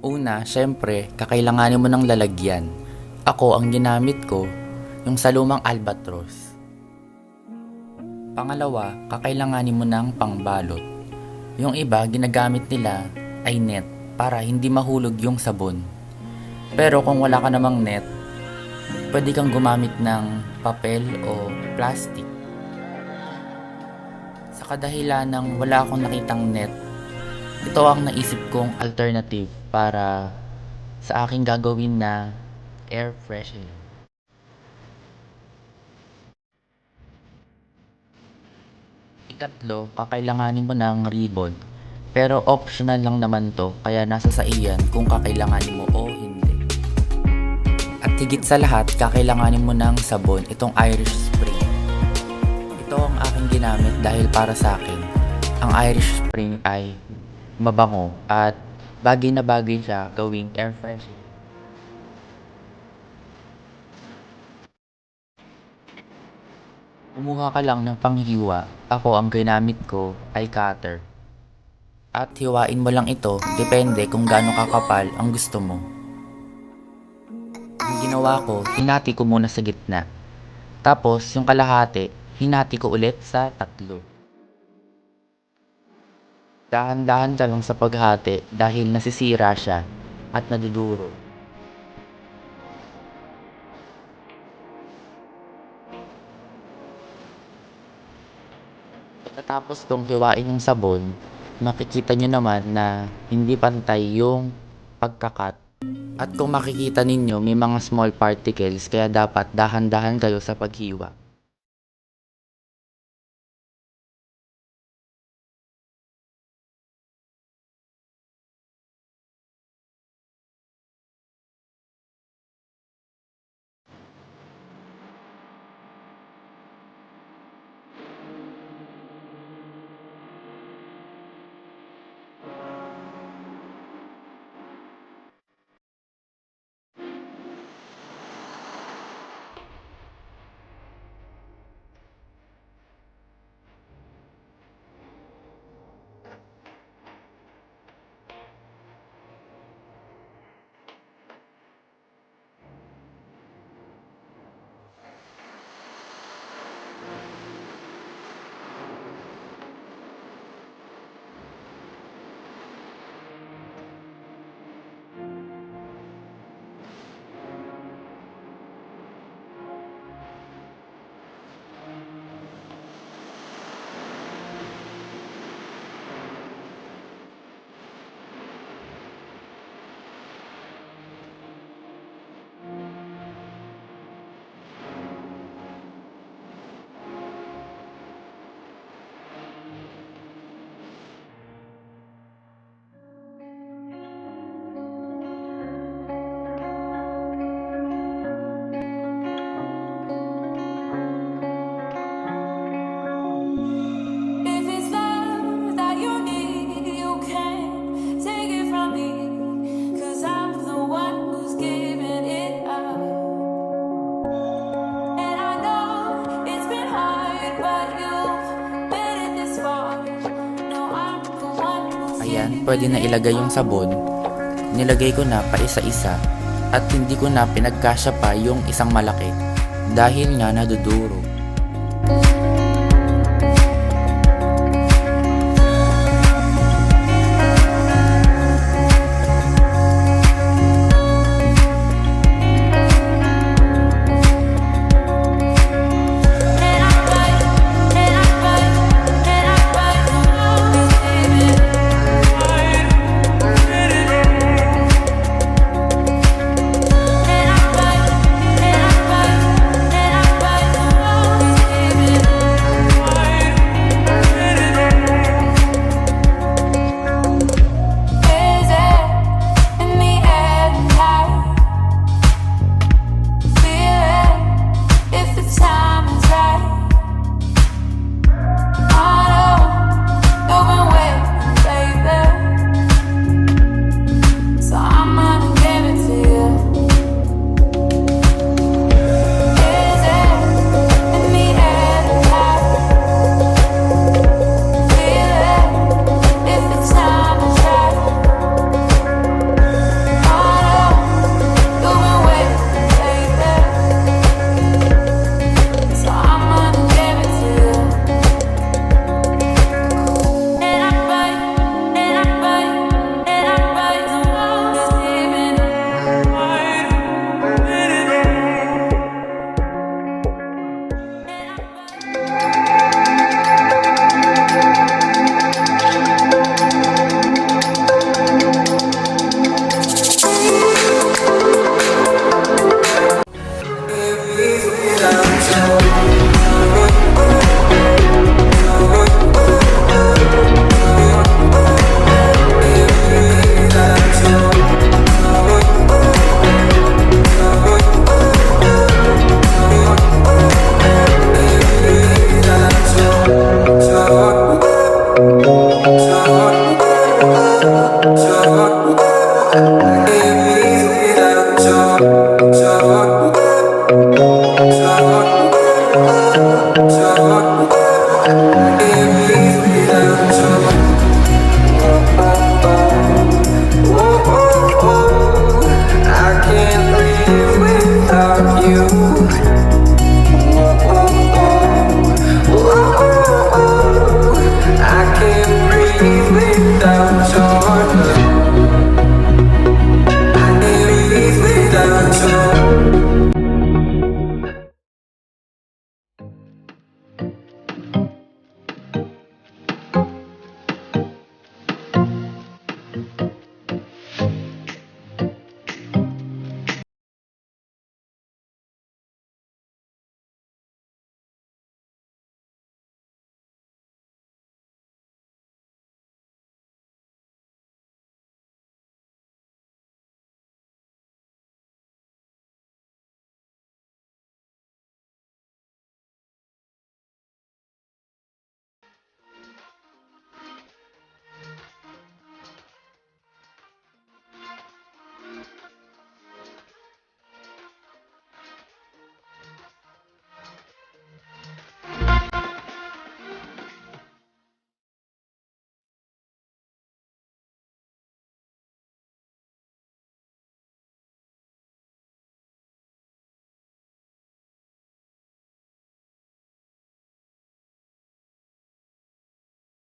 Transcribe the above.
Una, syempre, kakailanganin mo ng lalagyan. Ako, ang ginamit ko, yung sa lumang albatros. Pangalawa, kakailanganin mo ng pangbalot. Yung iba, ginagamit nila ay net para hindi mahulog yung sabon. Pero kung wala ka namang net, pwede kang gumamit ng papel o plastic. Sa kadahilan ng wala akong nakitang net, ito ang naisip kong alternative para sa aking gagawin na air freshener. Ikatlo, kakailanganin mo ng ribbon. Pero optional lang naman to, kaya nasa sa iyan kung kakailanganin mo o hindi. At higit sa lahat, kakailanganin mo ng sabon, itong Irish Spring. Ito ang aking ginamit dahil para sa akin, ang Irish Spring ay mabango at bagay na bagay siya gawing air freshener. Kumuha ka lang ng panghiwa. Ako, ang ginamit ko ay cutter. At hiwain mo lang ito, depende kung gaano kakapal ang gusto mo. Ang ginawa ko, hinati ko muna sa gitna. Tapos, yung kalahati, hinati ko ulit sa tatlo. Dahan-dahan ka lang sa paghati dahil nasisira siya at naduduro. Pagkatapos kong hiwain yung sabon, makikita nyo naman na hindi pantay yung pagkakat. At kung makikita ninyo, may mga small particles kaya dapat dahan-dahan kayo sa paghiwa. If it's love that you need, you can't take it from me. 'Cause I'm the one who's giving it up. And I know it's been hard, but you've made it this far. No, I'm the one who's Ayan, pwede na ilagay yung sabon. Nilagay ko na pa isa-isa at hindi ko na pinagkasya pa yung isang malaki dahil nga naduduro.